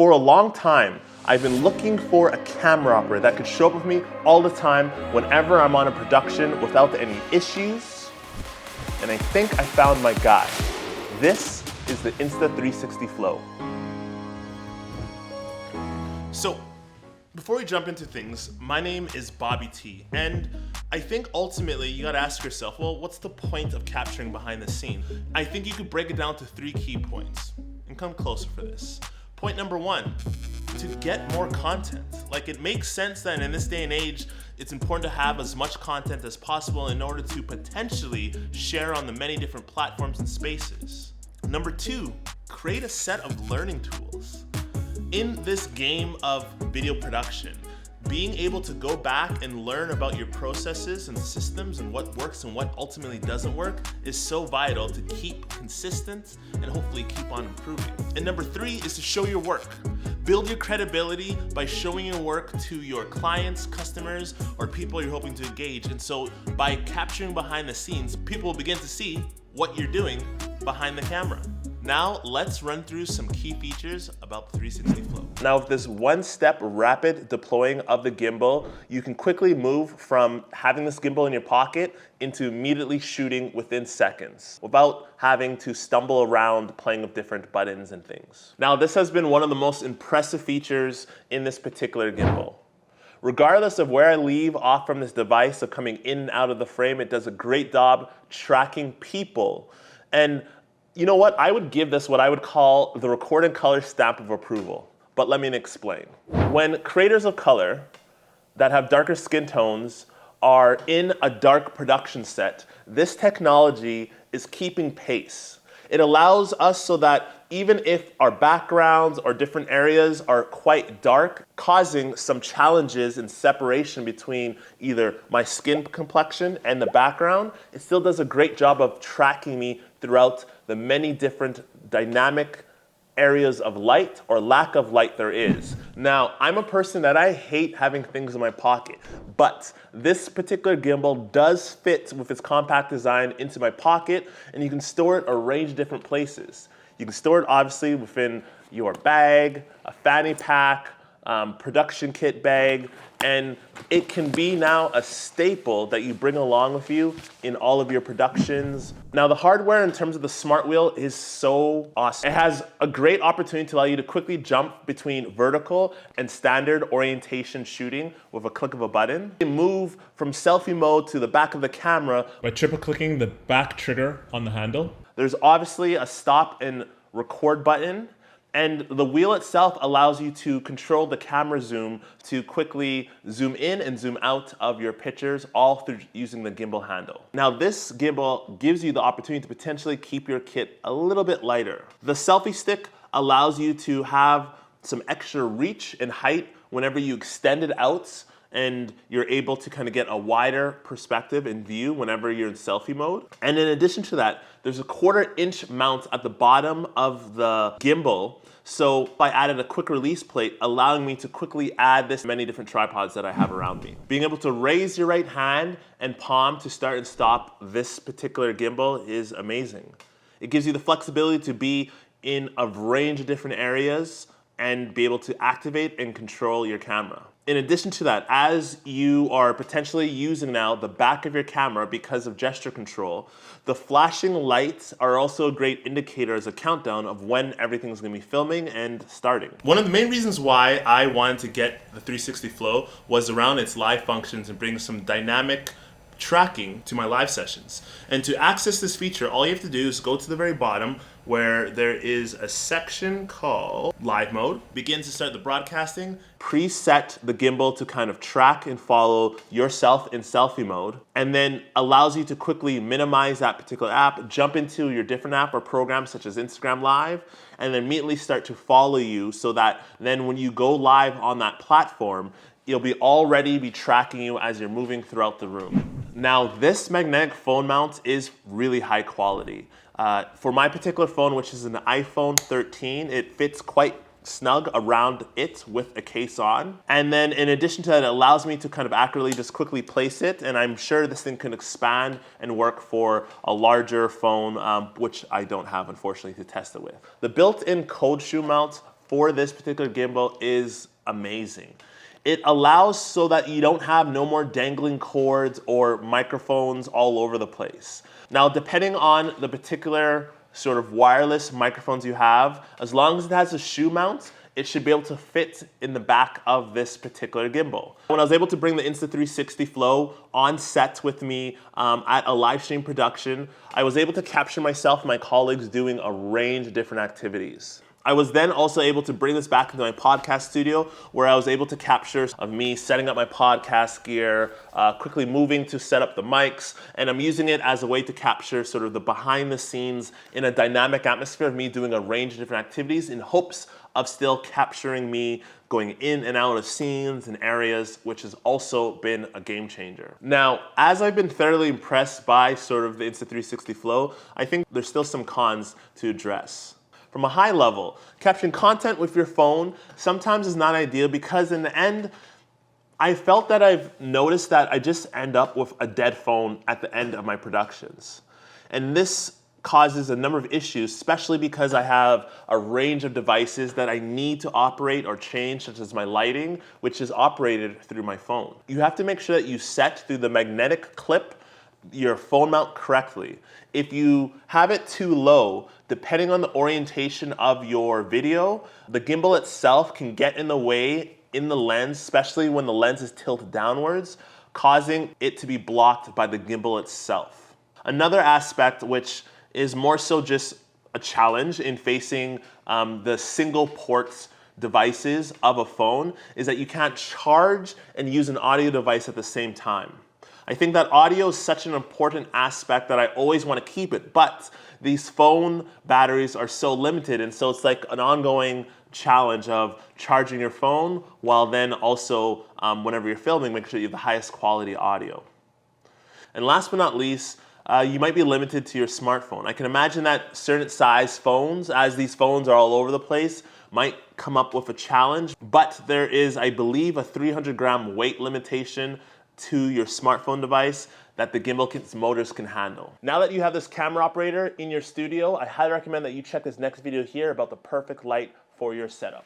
For a long time, I've been looking for a camera operator that could show up with me all the time whenever I'm on a production without any issues. And I think I found my guy. This is the Insta360 Flow. So, before we jump into things, my name is Bobby.T, and I think ultimately you gotta ask yourself, well, what's the point of capturing behind the scene? I think you could break it down to 3 key points, and come closer for this. Point number 1, to get more content. Like, it makes sense that in this day and age, it's important to have as much content as possible in order to potentially share on the many different platforms and spaces. Number 2, create a set of learning tools. In this game of video production, being able to go back and learn about your processes and systems and what works and what ultimately doesn't work is so vital to keep consistent and hopefully keep on improving. And number 3 is to show your work. Build your credibility by showing your work to your clients, customers, or people you're hoping to engage. And so by capturing behind the scenes, people will begin to see what you're doing behind the camera. Now, let's run through some key features about the 360 Flow. Now, with this one-step rapid deploying of the gimbal, you can quickly move from having this gimbal in your pocket into immediately shooting within seconds without having to stumble around playing with different buttons and things. Now, this has been one of the most impressive features in this particular gimbal. Regardless of where I leave off from this device of coming in and out of the frame, it does a great job tracking people. And you know what? I would give this what I would call the record in color stamp of approval. But let me explain. When creators of color that have darker skin tones are in a dark production set, this technology is keeping pace. It allows us so that even if our backgrounds or different areas are quite dark, causing some challenges in separation between either my skin complexion and the background, it still does a great job of tracking me throughout the many different dynamic areas of light or lack of light there is. Now, I'm a person that I hate having things in my pocket, but this particular gimbal does fit with its compact design into my pocket, and you can store it a range of different places. You can store it obviously within your bag, a fanny pack, production kit bag, and it can be now a staple that you bring along with you in all of your productions. Now, the hardware in terms of the smart wheel is so awesome. It has a great opportunity to allow you to quickly jump between vertical and standard orientation shooting with a click of a button. You can move from selfie mode to the back of the camera by triple clicking the back trigger on the handle. There's obviously a stop and record button, and the wheel itself allows you to control the camera zoom to quickly zoom in and zoom out of your pictures, all through using the gimbal handle. Now, this gimbal gives you the opportunity to potentially keep your kit a little bit lighter. The selfie stick allows you to have some extra reach and height whenever you extend it out, and you're able to kind of get a wider perspective and view whenever you're in selfie mode. And in addition to that, there's a 1/4-inch mount at the bottom of the gimbal. So I added a quick release plate, allowing me to quickly add this to many different tripods that I have around me. Being able to raise your right hand and palm to start and stop this particular gimbal is amazing. It gives you the flexibility to be in a range of different areas and be able to activate and control your camera. In addition to that, as you are potentially using now the back of your camera because of gesture control, the flashing lights are also a great indicator as a countdown of when everything's gonna be filming and starting. One of the main reasons why I wanted to get the 360 Flow was around its live functions and bring some dynamic tracking to my live sessions. And to access this feature, all you have to do is go to the very bottom where there is a section called Live Mode. Begin to start the broadcasting. Preset the gimbal to kind of track and follow yourself in selfie mode, and then allows you to quickly minimize that particular app, jump into your different app or program such as Instagram Live, and then immediately start to follow you so that then when you go live on that platform, you'll already be tracking you as you're moving throughout the room. Now, this magnetic phone mount is really high quality. For my particular phone, which is an iPhone 13, it fits quite snug around it with a case on. And then in addition to that, it allows me to kind of accurately just quickly place it, and I'm sure this thing can expand and work for a larger phone, which I don't have, unfortunately, to test it with. The built-in cold shoe mount for this particular gimbal is amazing. It allows so that you don't have no more dangling cords or microphones all over the place. Now, depending on the particular sort of wireless microphones you have, as long as it has a shoe mount, it should be able to fit in the back of this particular gimbal. When I was able to bring the Insta360 Flow on set with me at a live stream production, I was able to capture myself and my colleagues doing a range of different activities. I was then also able to bring this back into my podcast studio where I was able to capture of me setting up my podcast gear, quickly moving to set up the mics, and I'm using it as a way to capture sort of the behind the scenes in a dynamic atmosphere of me doing a range of different activities in hopes of still capturing me going in and out of scenes and areas, which has also been a game changer. Now, as I've been thoroughly impressed by sort of the Insta360 Flow, I think there's still some cons to address. From a high level, capturing content with your phone sometimes is not ideal because in the end, I felt that I've noticed that I just end up with a dead phone at the end of my productions. And this causes a number of issues, especially because I have a range of devices that I need to operate or change, such as my lighting, which is operated through my phone. You have to make sure that you set through the magnetic clip your phone mount correctly. If you have it too low, depending on the orientation of your video, the gimbal itself can get in the way in the lens, especially when the lens is tilted downwards, causing it to be blocked by the gimbal itself. Another aspect which is more so just a challenge in facing the single ports devices of a phone is that you can't charge and use an audio device at the same time. I think that audio is such an important aspect that I always want to keep it, but these phone batteries are so limited, and so it's like an ongoing challenge of charging your phone while then also, whenever you're filming, make sure you have the highest quality audio. And last but not least, you might be limited to your smartphone. I can imagine that certain size phones, as these phones are all over the place, might come up with a challenge, but there is, I believe, a 300-gram weight limitation to your smartphone device that the gimbal motors can handle. Now that you have this camera operator in your studio, I highly recommend that you check this next video here about the perfect light for your setup.